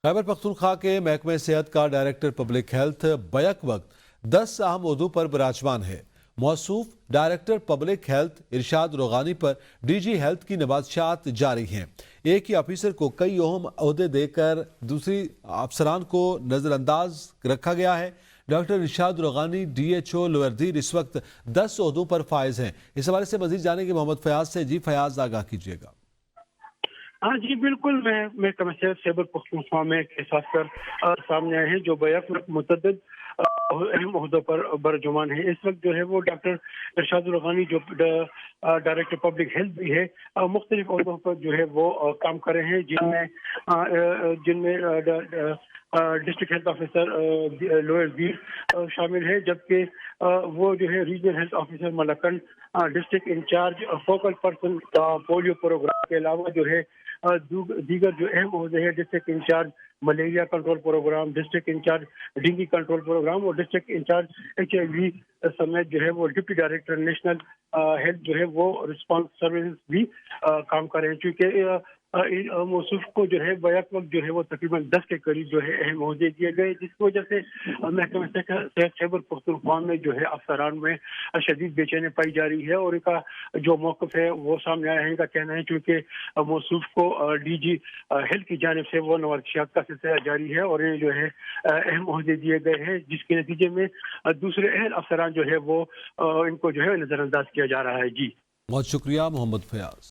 खैबर पख्तूनख्वा के महकमे सेहत का डायरेक्टर पब्लिक हेल्थ बैक वक्त 10 अहम ओहदों पर विराजमान है। मौसूफ डायरेक्टर पब्लिक हेल्थ इरशाद रोगानी पर डीजी हेल्थ की नबादशात जारी हैं। एक ही ऑफिसर को कई अहम ओहदे देकर दूसरी अफसरान को नजरअंदाज रखा गया है। डॉक्टर इरशाद रोगानी DHO लोअरदीर इस वक्त 10 ओहदों पर फायज हैं। इस हवाले से मजीद जानेंगे मोहम्मद फयाज से। जी फयाज, आगाह कीजिएगा। हाँ जी बिल्कुल, मैं कमिश्नर खैबर पख्तूनख्वा में केस अफसर सामने आए हैं जो बैक वक्त मुतअद्दिद अहम ओहदों पर बरजुमान है। इस वक्त जो है वो डॉक्टर इरशाद रोगानी जो डायरेक्टर पब्लिक हेल्थ भी है, मुख्तलिफ ओहदों पर जो है वो काम कर रहे हैं, जिनमें डिस्ट्रिक्ट हेल्थ ऑफिसर लोअर दीर शामिल है, जबकि वो जो है regional health officer Malakand, district in charge focal person polio programme के अलावा जो है दीगर जो अहम ओहदे हैं, district in charge malaria control programme, district in charge dengue control programme और डिस्ट्रिक्ट इंचार्ज HIV समेत जो है वो डिप्टी डायरेक्टर नेशनल हेल्थ जो है वो रिस्पांस सर्विस भी काम कर रहे हैं। चूँकि मौसूफ को जो है बैक वक्त जो है वो तकरीबन 10 के करीब जो है अहम ओहदे दिए गए, जिसकी वजह से महकमा सेहत खैबर पख्तूनख्वा में जो है अफसरान में शदीद बेचैनी पाई जा रही है। और इनका जो मौक़िफ़ है वो सामने आया है। इनका कहना है चूँकि मौसूफ को DG हेल्थ की जानिब से वो नवाज़शात का सिलसिला जारी है और ये जो है अहम ओहदे दिए गए हैं, जिसके नतीजे में दूसरे अहम अफसरान जो है वो इनको जो है नज़रअंदाज किया जा रहा है। जी बहुत शुक्रिया मोहम्मद फयाज।